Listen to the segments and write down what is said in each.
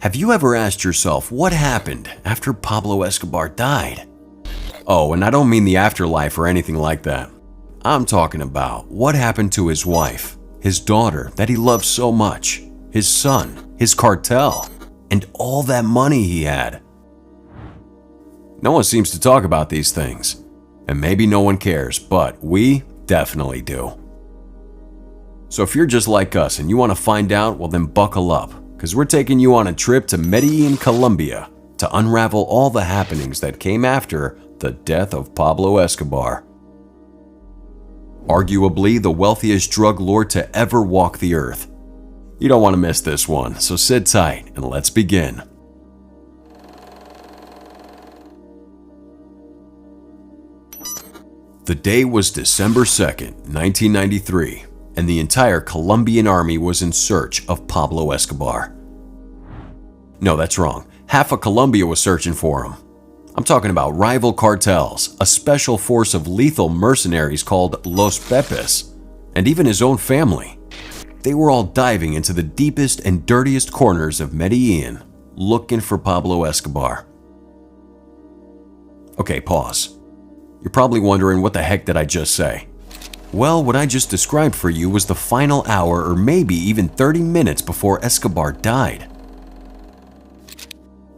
Have you ever asked yourself what happened after Pablo Escobar died? Oh, and I don't mean the afterlife or anything like that. I'm talking about what happened to his wife, his daughter that he loved so much, his son, his cartel, and all that money he had. No one seems to talk about these things, and maybe no one cares, but we definitely do. So if you're just like us and you want to find out, well then buckle up, because we're taking you on a trip to Medellin, Colombia, to unravel all the happenings that came after the death of Pablo Escobar. Arguably the wealthiest drug lord to ever walk the earth. You don't want to miss this one, so sit tight and let's begin. The day was December 2nd, 1993, and the entire Colombian army was in search of Pablo Escobar. No, that's wrong. Half of Colombia was searching for him. I'm talking about rival cartels, a special force of lethal mercenaries called Los Pepes, and even his own family. They were all diving into the deepest and dirtiest corners of Medellin, looking for Pablo Escobar. Okay, pause. You're probably wondering, what the heck did I just say? Well, what I just described for you was the final hour or maybe even 30 minutes before Escobar died.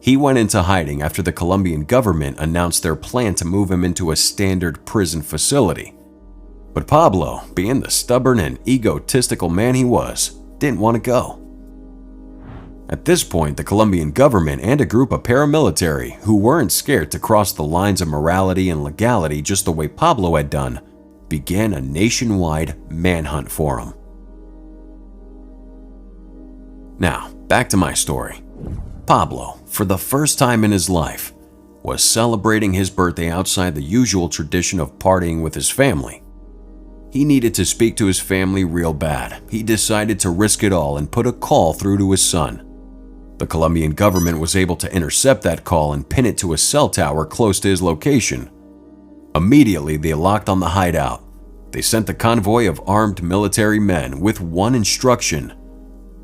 He went into hiding after the Colombian government announced their plan to move him into a standard prison facility. But Pablo, being the stubborn and egotistical man he was, didn't want to go. At this point, the Colombian government and a group of paramilitary who weren't scared to cross the lines of morality and legality just the way Pablo had done, began a nationwide manhunt for him. Now, back to my story. Pablo, for the first time in his life, was celebrating his birthday outside the usual tradition of partying with his family. He needed to speak to his family real bad. He decided to risk it all and put a call through to his son. The Colombian government was able to intercept that call and pin it to a cell tower close to his location. Immediately, they locked on the hideout. They sent a convoy of armed military men with one instruction: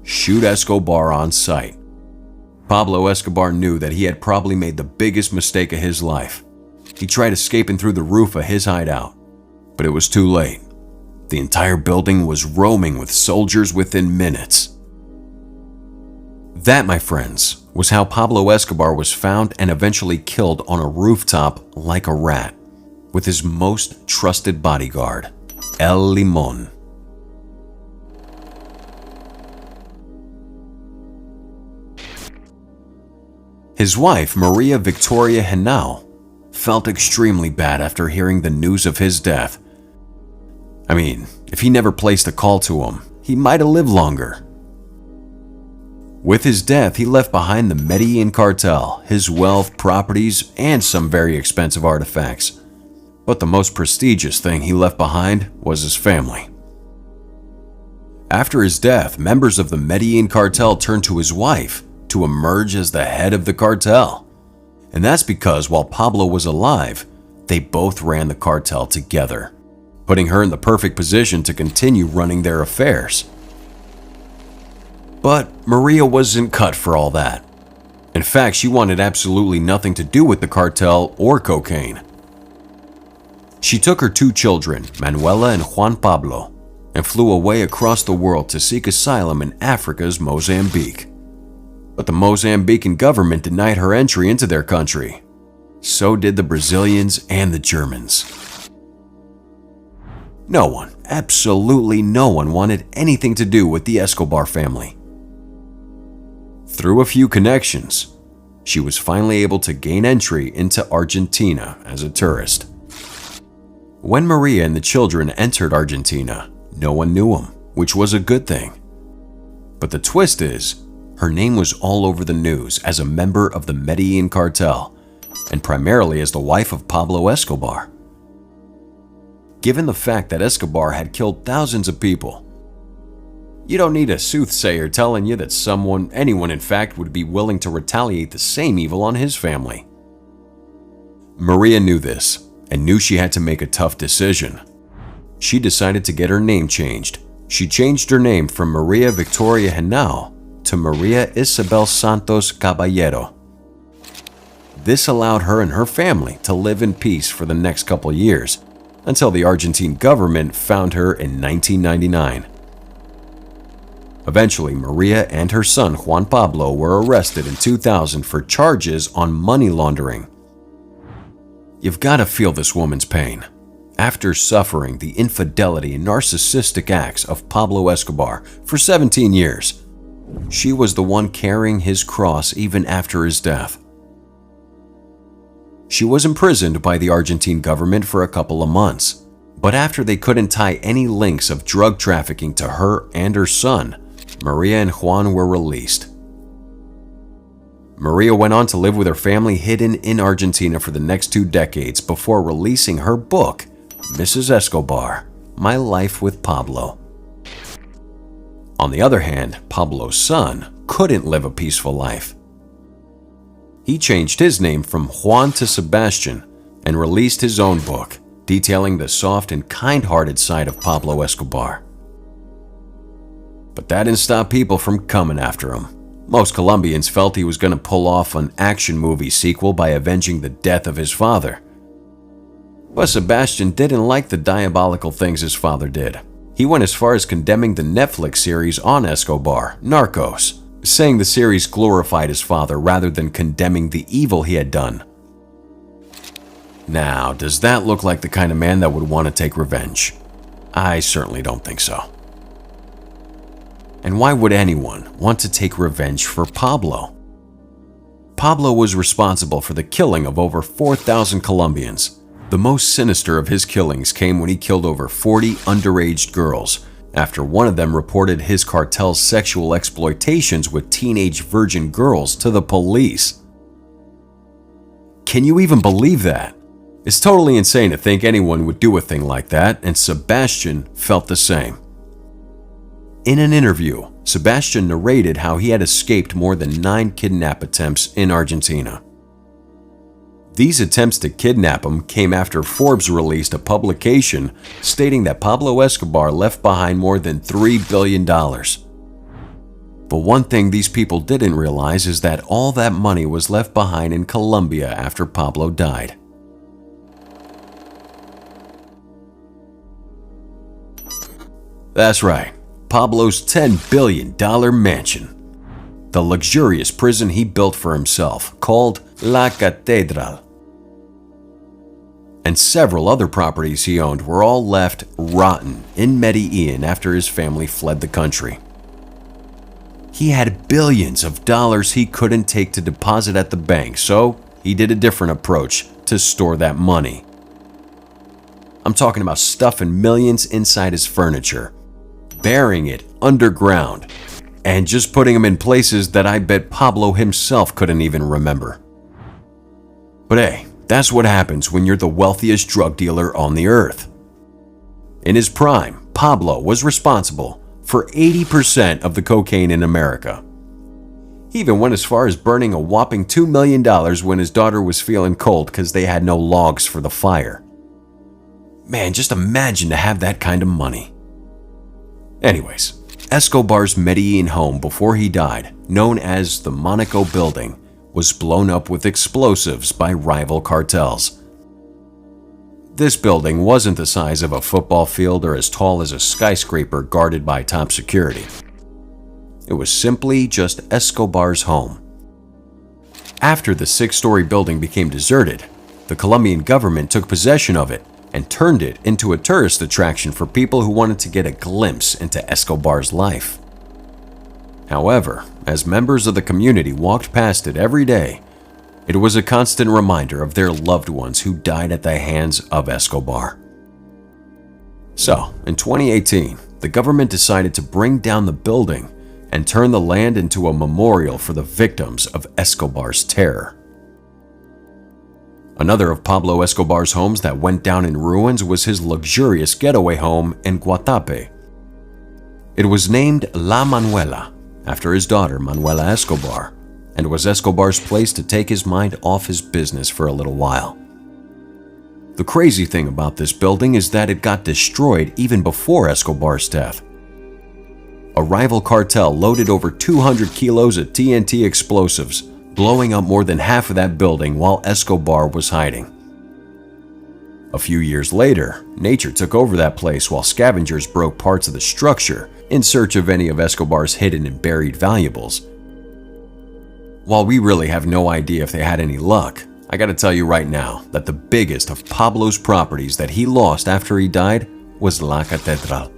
shoot Escobar on sight. Pablo Escobar knew that he had probably made the biggest mistake of his life. He tried escaping through the roof of his hideout, but it was too late. The entire building was roaming with soldiers within minutes. That, my friends, was how Pablo Escobar was found and eventually killed on a rooftop like a rat, with his most trusted bodyguard, El Limon. His wife, Maria Victoria Henao, felt extremely bad after hearing the news of his death. I mean, if he never placed a call to him, he might have lived longer. With his death, he left behind the Medellin cartel, his wealth, properties, and some very expensive artifacts. But the most prestigious thing he left behind was his family. After his death, members of the Medellin cartel turned to his wife to emerge as the head of the cartel. And that's because while Pablo was alive, they both ran the cartel together, putting her in the perfect position to continue running their affairs. But Maria wasn't cut for all that. In fact, she wanted absolutely nothing to do with the cartel or cocaine. She took her two children, Manuela and Juan Pablo, and flew away across the world to seek asylum in Africa's Mozambique. But the Mozambican government denied her entry into their country. So did the Brazilians and the Germans. No one, absolutely no one, wanted anything to do with the Escobar family. Through a few connections, she was finally able to gain entry into Argentina as a tourist. When Maria and the children entered Argentina, no one knew him, which was a good thing. But the twist is, her name was all over the news as a member of the Medellin cartel, and primarily as the wife of Pablo Escobar. Given the fact that Escobar had killed thousands of people, you don't need a soothsayer telling you that anyone in fact, would be willing to retaliate the same evil on his family. Maria knew this, and knew she had to make a tough decision. She decided to get her name changed. She changed her name from Maria Victoria Henao to Maria Isabel Santos Caballero. This allowed her and her family to live in peace for the next couple years, until the Argentine government found her in 1999. Eventually, Maria and her son Juan Pablo were arrested in 2000 for charges on money laundering. You've got to feel this woman's pain. After suffering the infidelity and narcissistic acts of Pablo Escobar for 17 years, she was the one carrying his cross even after his death. She was imprisoned by the Argentine government for a couple of months, but after they couldn't tie any links of drug trafficking to her and her son, Maria and Juan were released. Maria went on to live with her family hidden in Argentina for the next 2 decades before releasing her book, Mrs. Escobar, My Life with Pablo. On the other hand, Pablo's son couldn't live a peaceful life. He changed his name from Juan to Sebastian and released his own book, detailing the soft and kind-hearted side of Pablo Escobar. But that didn't stop people from coming after him. Most Colombians felt he was going to pull off an action movie sequel by avenging the death of his father. But Sebastian didn't like the diabolical things his father did. He went as far as condemning the Netflix series on Escobar, Narcos, saying the series glorified his father rather than condemning the evil he had done. Now, does that look like the kind of man that would want to take revenge? I certainly don't think so. And why would anyone want to take revenge for Pablo? Pablo was responsible for the killing of over 4,000 Colombians. The most sinister of his killings came when he killed over 40 underage girls, after one of them reported his cartel's sexual exploitations with teenage virgin girls to the police. Can you even believe that? It's totally insane to think anyone would do a thing like that, and Sebastian felt the same. In an interview, Sebastian narrated how he had escaped more than 9 kidnap attempts in Argentina. These attempts to kidnap him came after Forbes released a publication stating that Pablo Escobar left behind more than $3 billion. But one thing these people didn't realize is that all that money was left behind in Colombia after Pablo died. That's right, Pablo's $10 billion mansion. The luxurious prison he built for himself, called La Catedral. And several other properties he owned were all left rotten in Medellin after his family fled the country. He had billions of dollars he couldn't take to deposit at the bank, so he did a different approach to store that money. I'm talking about stuffing millions inside his furniture, burying it underground, and just putting them in places that I bet Pablo himself couldn't even remember. But hey, that's what happens when you're the wealthiest drug dealer on the earth. In his prime, Pablo was responsible for 80% of the cocaine in America. He even went as far as burning a whopping $2 million when his daughter was feeling cold because they had no logs for the fire. Man, just imagine to have that kind of money. Anyways, Escobar's Medellin home before he died, known as the Monaco Building, was blown up with explosives by rival cartels. This building wasn't the size of a football field or as tall as a skyscraper guarded by top security. It was simply just Escobar's home. After the 6-story building became deserted, the Colombian government took possession of it and turned it into a tourist attraction for people who wanted to get a glimpse into Escobar's life. However, as members of the community walked past it every day, it was a constant reminder of their loved ones who died at the hands of Escobar. So, in 2018, the government decided to bring down the building and turn the land into a memorial for the victims of Escobar's terror. Another of Pablo Escobar's homes that went down in ruins was his luxurious getaway home in Guatape. It was named La Manuela, after his daughter Manuela Escobar, and was Escobar's place to take his mind off his business for a little while. The crazy thing about this building is that it got destroyed even before Escobar's death. a rival cartel loaded over 200 kilos of TNT explosives, blowing up more than half of that building while Escobar was hiding. A few years later, nature took over that place while scavengers broke parts of the structure in search of any of Escobar's hidden and buried valuables. While we really have no idea if they had any luck, I gotta tell you right now that the biggest of Pablo's properties that he lost after he died was La Catedral.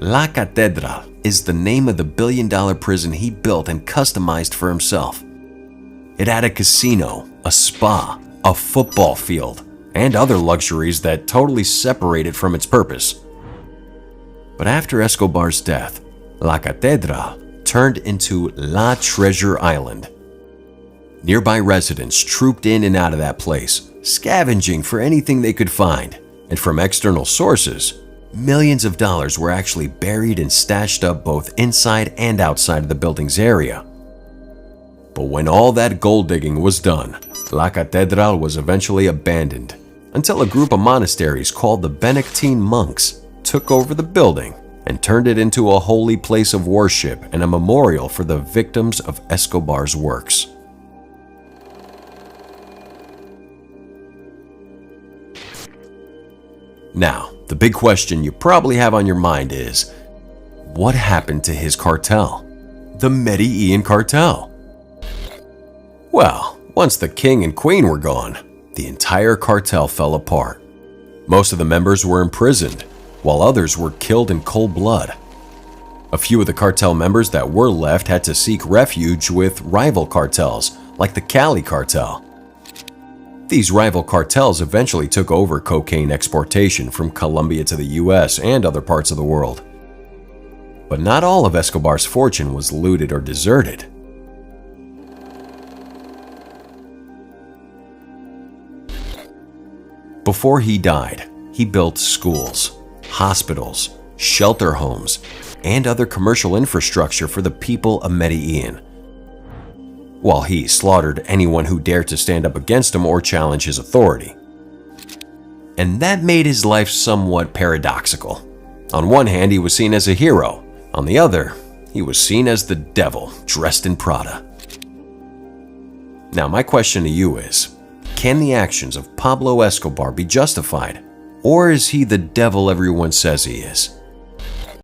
La Catedral is the name of the billion-dollar prison he built and customized for himself. It had a casino, a spa, a football field, and other luxuries that totally separate it from its purpose. But after Escobar's death, La Catedral turned into La Treasure Island. Nearby residents trooped in and out of that place, scavenging for anything they could find, and from external sources, millions of dollars were actually buried and stashed up both inside and outside of the building's area. But when all that gold digging was done, La Catedral was eventually abandoned until a group of monasteries called the Benedictine monks took over the building and turned it into a holy place of worship and a memorial for the victims of Escobar's works. Now, the big question you probably have on your mind is, what happened to his cartel? The Medellin cartel? Well, once the king and queen were gone, the entire cartel fell apart. Most of the members were imprisoned, while others were killed in cold blood. A few of the cartel members that were left had to seek refuge with rival cartels, like the Cali cartel. These rival cartels eventually took over cocaine exportation from Colombia to the US and other parts of the world. But not all of Escobar's fortune was looted or deserted. Before he died, he built schools, hospitals, shelter homes, and other commercial infrastructure for the people of Medellin, while he slaughtered anyone who dared to stand up against him or challenge his authority. And that made his life somewhat paradoxical. On one hand, he was seen as a hero. On the other, he was seen as the devil dressed in Prada. Now, my question to you is, can the actions of Pablo Escobar be justified? Or is he the devil everyone says he is?